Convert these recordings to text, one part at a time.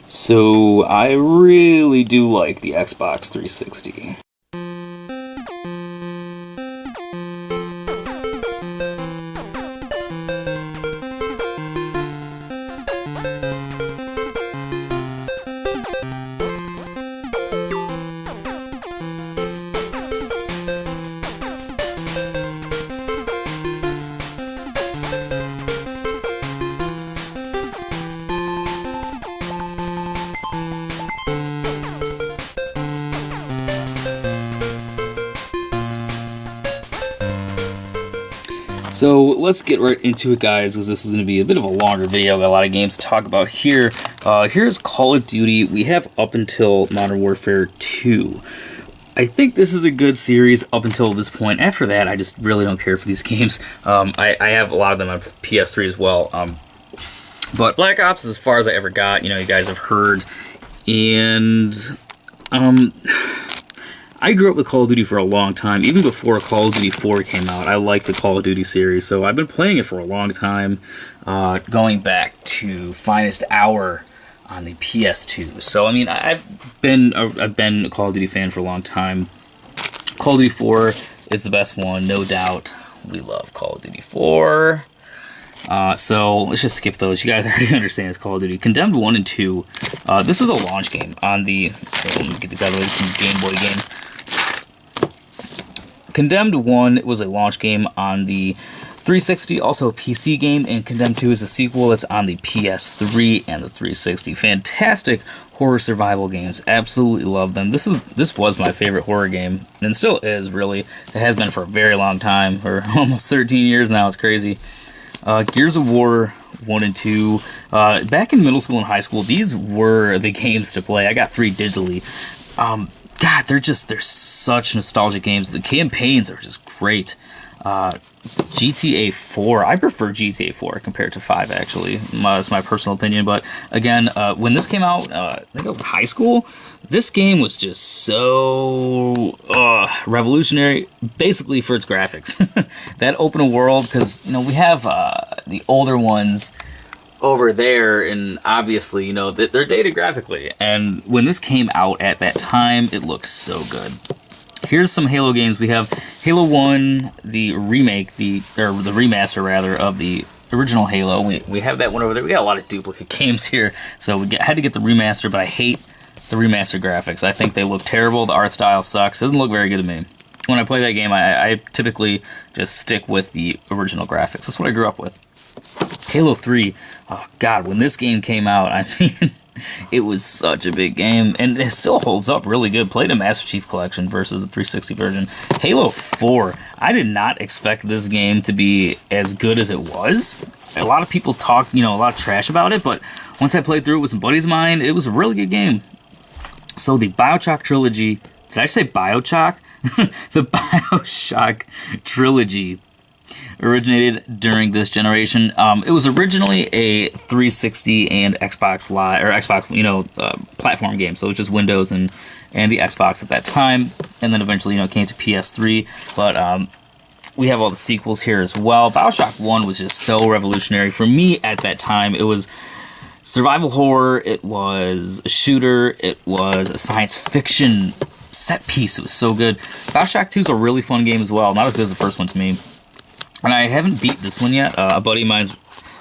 So I really do like the Xbox 360. So let's get right into it, guys, because this is going to be a bit of a longer video. Got a lot of games to talk about here. Here's Call of Duty. We have up until Modern Warfare 2. I think this is a good series up until this point. After that, I just really don't care for these games. I have a lot of them on PS3 as well. But Black Ops is as far as I ever got. You know, you guys have heard. And I grew up with Call of Duty for a long time. Even before Call of Duty 4 came out, I liked the Call of Duty series. So I've been playing it for a long time, going back to Finest Hour on the PS2. So, I mean, I've been a Call of Duty fan for a long time. Call of Duty 4 is the best one, no doubt. We love Call of Duty 4. So let's just skip those. You guys already understand it's Call of Duty. Condemned 1 and 2. This was a launch game on the... let me get these out of the way. Some Game Boy games. Condemned 1 was a launch game on the 360, also a PC game, and Condemned 2 is a sequel that's on the PS3 and the 360. Fantastic horror survival games. Absolutely love them. This was my favorite horror game, and still is, really. It has been for a very long time, for almost 13 years now. It's crazy. Gears of War 1 and 2. Back in middle school and high school, these were the games to play. I got 3 digitally. God, they're such nostalgic games. The campaigns are just great. GTA 4, I prefer GTA 4 compared to 5, actually. That's my personal opinion. But again, when this came out, I think I was in high school, this game was just so revolutionary, basically for its graphics. That open world, because, you know, we have the older ones over there, and obviously, you know, they're dated graphically. And when this came out at that time, it looked so good. Here's some Halo games. We have Halo 1, the remake, the remaster rather, of the original Halo. We have that one over there. We got a lot of duplicate games here, so had to get the remaster, but I hate the remaster graphics. I think they look terrible. The art style sucks. It doesn't look very good to me. When I play that game, I typically just stick with the original graphics. That's what I grew up with. Halo 3, oh god, when this game came out, I mean, it was such a big game, and it still holds up really good. Played a Master Chief Collection versus the 360 version. Halo 4, I did not expect this game to be as good as it was. A lot of people talk, you know, a lot of trash about it, but once I played through it with some buddies of mine, it was a really good game. So the BioShock trilogy, did I say BioShock? The BioShock trilogy originated during this generation. It was originally a 360 and Xbox Live, or Xbox, you know, platform game. So it was just Windows and the Xbox at that time, and then eventually, you know, came to PS3. But we have all the sequels here as well. BioShock 1 was just so revolutionary for me at that time. It was survival horror. It was a shooter. It was a science fiction set piece. It was so good. BioShock 2 is a really fun game as well. Not as good as the first one to me. And I haven't beat this one yet. A buddy of mine's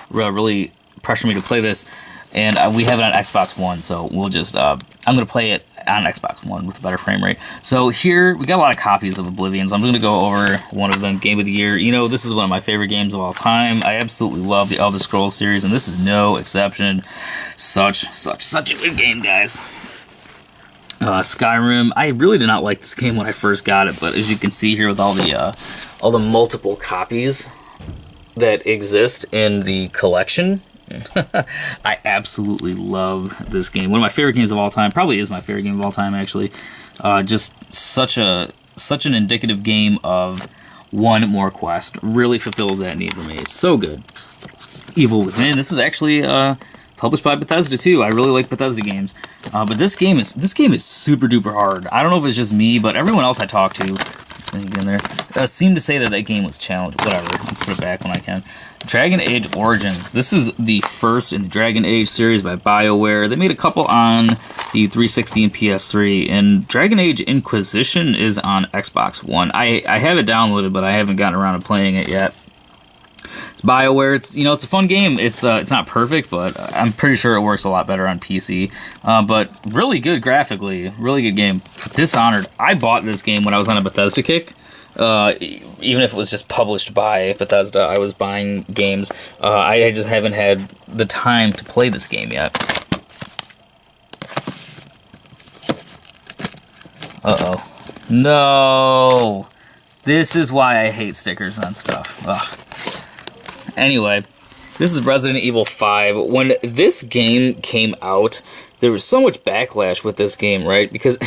really pressured me to play this, and we have it on Xbox One, so we'll just, I'm going to play it on Xbox One with a better frame rate. So here, we got a lot of copies of Oblivion, so I'm going to go over one of them, Game of the Year. You know, this is one of my favorite games of all time. I absolutely love the Elder Scrolls series, and this is no exception. Such a good game, guys. Skyrim, I really did not like this game when I first got it, but as you can see here with all the multiple copies that exist in the collection, I absolutely love this game. One of my favorite games of all time, probably is my favorite game of all time, actually. Just such an indicative game of one more quest. Really fulfills that need for me. It's so good. Evil Within, this was actually published by Bethesda too. I really like Bethesda games, but this game is super duper hard. I don't know if it's just me, but everyone else I talk to Anything in there? Seem to say that game was challenged. Whatever. I'll put it back when I can. Dragon Age Origins. This is the first in the Dragon Age series by BioWare. They made a couple on the 360 and PS3, and Dragon Age Inquisition is on Xbox One. I have it downloaded, but I haven't gotten around to playing it yet. It's BioWare. It's a fun game. It's not perfect, but I'm pretty sure it works a lot better on PC. But really good graphically, really good game. Dishonored. I bought this game when I was on a Bethesda kick. Even if it was just published by Bethesda, I was buying games. I just haven't had the time to play this game yet. Uh-oh. No! This is why I hate stickers on stuff. Ugh. Anyway, this is Resident Evil 5. When this game came out, there was so much backlash with this game, right? Because...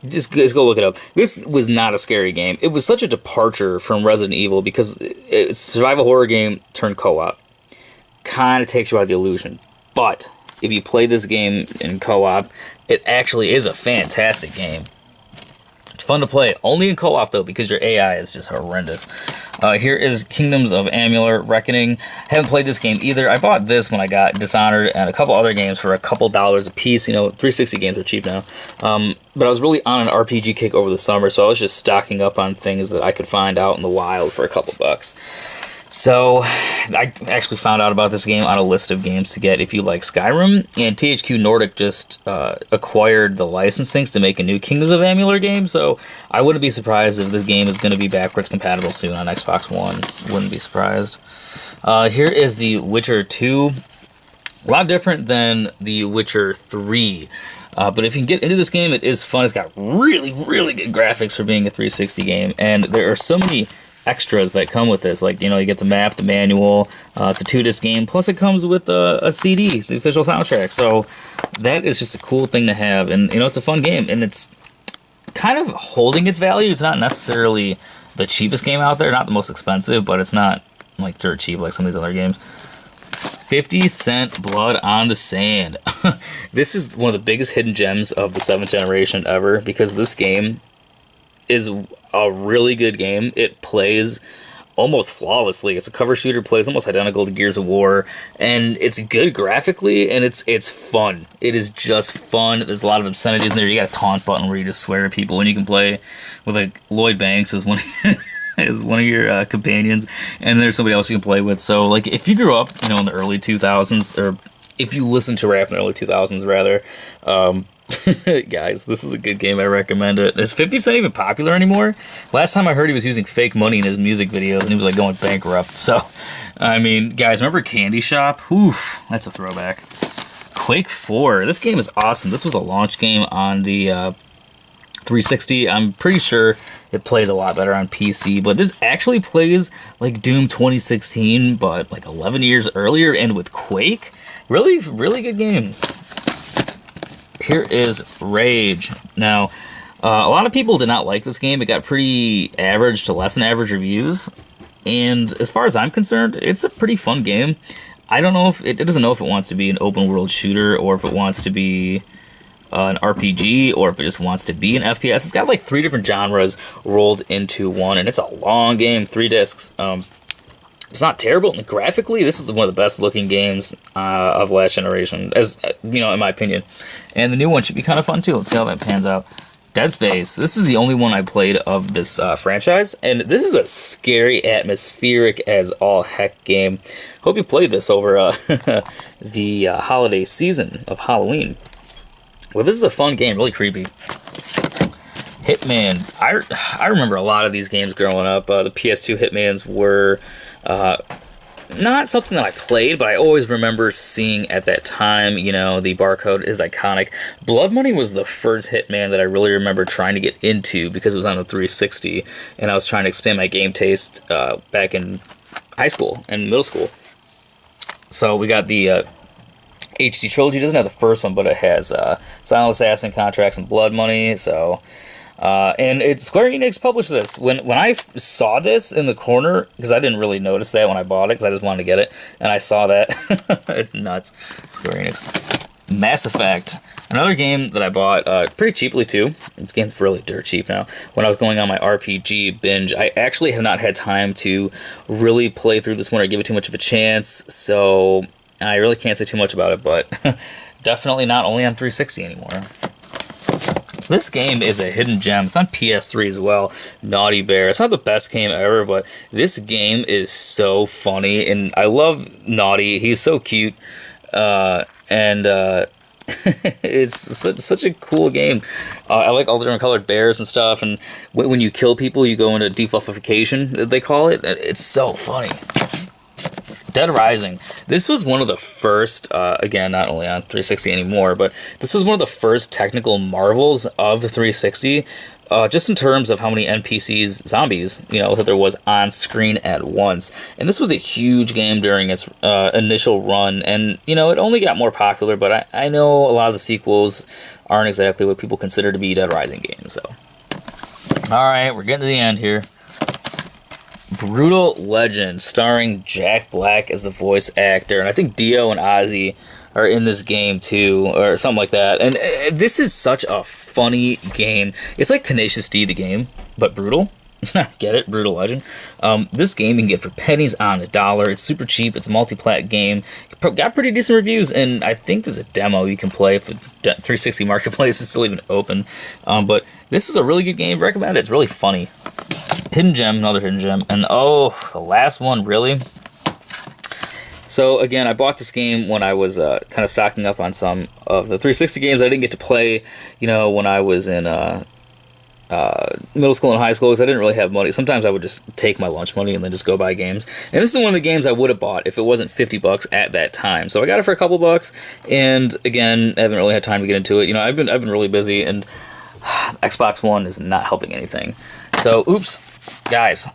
Just go look it up. This was not a scary game. It was such a departure from Resident Evil because it's a survival horror game turned co-op. Kind of takes you out of the illusion. But if you play this game in co-op, it actually is a fantastic game. It's fun to play. Only in co-op, though, because your AI is just horrendous. Here is Kingdoms of Amalur Reckoning. Haven't played this game either. I bought this when I got Dishonored and a couple other games for a couple dollars a piece. 360 games are cheap now. But I was really on an RPG kick over the summer, so I was just stocking up on things that I could find out in the wild for a couple bucks. So, I actually found out about this game on a list of games to get if you like Skyrim, and THQ Nordic just acquired the licensing to make a new Kingdoms of Amalur game, so I wouldn't be surprised if this game is going to be backwards compatible soon on Xbox One. Wouldn't be surprised. Here is The Witcher 2. A lot different than The Witcher 3. But if you can get into this game, it is fun. It's got really, really good graphics for being a 360 game, and there are so many extras that come with this, like, you get the map, the manual. It's a 2-disc game, plus it comes with a CD, the official soundtrack, so that is just a cool thing to have. And it's a fun game, and it's kind of holding its value. It's not necessarily the cheapest game out there, not the most expensive, but it's not like dirt cheap like some of these other games. 50-cent Blood on the Sand. This is one of the biggest hidden gems of the 7th generation ever, because this game is a really good game. It plays almost flawlessly. It's a cover shooter, plays almost identical to Gears of War, and it's good graphically, and it's fun. It is just fun. There's a lot of obscenities in there. You got a taunt button where you just swear at people, and you can play with, like, Lloyd Banks as one as one of your companions, and there's somebody else you can play with. So, like, if you grew up, in the early 2000s, or if you listened to rap in the early 2000s, rather, guys, this is a good game. I recommend it. Is 50 Cent even popular anymore? Last time I heard, he was using fake money in his music videos, and he was, like, going bankrupt. So, I mean, guys, remember Candy Shop? Oof, that's a throwback. Quake 4. This game is awesome. This was a launch game on the 360. I'm pretty sure it plays a lot better on PC, but this actually plays like Doom 2016, but like 11 years earlier, and with Quake. Really, really good game. Here is Rage. Now, a lot of people did not like this game. It got pretty average to less than average reviews, and as far as I'm concerned, it's a pretty fun game. I don't know if it doesn't know if it wants to be an open world shooter, or if it wants to be an RPG, or if it just wants to be an FPS. It's got like 3 different genres rolled into one, and it's a long game, 3 discs. It's not terrible, and graphically, this is one of the best looking games of last generation, as in my opinion. And the new one should be kind of fun too. Let's see how that pans out. Dead Space. This is the only one I played of this franchise, and this is a scary, atmospheric as all heck game. Hope you played this over the holiday season of Halloween. Well, this is a fun game, really creepy. Hitman. I remember a lot of these games growing up. The PS2 Hitmans were not something that I played, but I always remember seeing at that time. The barcode is iconic. Blood Money was the first Hitman that I really remember trying to get into, because it was on the 360, and I was trying to expand my game taste back in high school and middle school. So we got the HD Trilogy. It doesn't have the first one, but it has Silent Assassin, Contracts, and Blood Money. So, and Square Enix published this. When I saw this in the corner, because I didn't really notice that when I bought it, because I just wanted to get it, and I saw that. It's nuts. Square Enix. Mass Effect. Another game that I bought pretty cheaply too. This game's really dirt cheap now. When I was going on my RPG binge, I actually have not had time to really play through this one or give it too much of a chance, so I really can't say too much about it, but definitely not only on 360 anymore. This game is a hidden gem. It's on PS3 as well. Naughty Bear. It's not the best game ever, but this game is so funny, and I love Naughty. He's so cute, and it's such a cool game. I like all the different colored bears and stuff, and when you kill people, you go into defluffification, they call it. It's so funny. Dead Rising. This was one of the first, again, not only on 360 anymore, but this was one of the first technical marvels of the 360, just in terms of how many NPCs, zombies, that there was on screen at once. And this was a huge game during its initial run, and, it only got more popular, but I know a lot of the sequels aren't exactly what people consider to be Dead Rising games, so. Alright, we're getting to the end here. Brutal Legend, starring Jack Black as the voice actor, and I think Dio and Ozzy are in this game too, or something like that. And this is such a funny game. It's like Tenacious D, the game, but brutal. Get it? Brutal Legend. This game you can get for pennies on the dollar. It's super cheap. It's a multi-plat game. Got pretty decent reviews, and I think there's a demo you can play if the 360 Marketplace is still even open. But this is a really good game. Recommend it. It's really funny. Hidden gem, another hidden gem, and oh, the last one, really? So again, I bought this game when I was kind of stocking up on some of the 360 games I didn't get to play, when I was in middle school and high school, because I didn't really have money. Sometimes I would just take my lunch money and then just go buy games. And this is one of the games I would have bought if it wasn't $50 at that time. So I got it for a couple bucks, and again, I haven't really had time to get into it. I've been really busy, and Xbox One is not helping anything. So, oops, guys,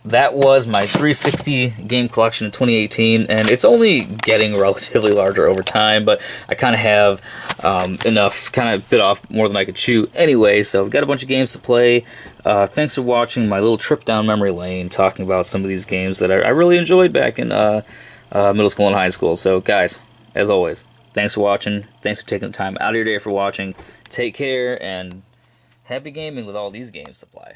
that was my 360 game collection in 2018, and it's only getting relatively larger over time, but I kind of have enough, kind of bit off more than I could chew anyway, so I've got a bunch of games to play. Thanks for watching my little trip down memory lane, talking about some of these games that I really enjoyed back in middle school and high school. So, guys, as always, thanks for watching. Thanks for taking the time out of your day for watching. Take care, and happy gaming with all these games to play.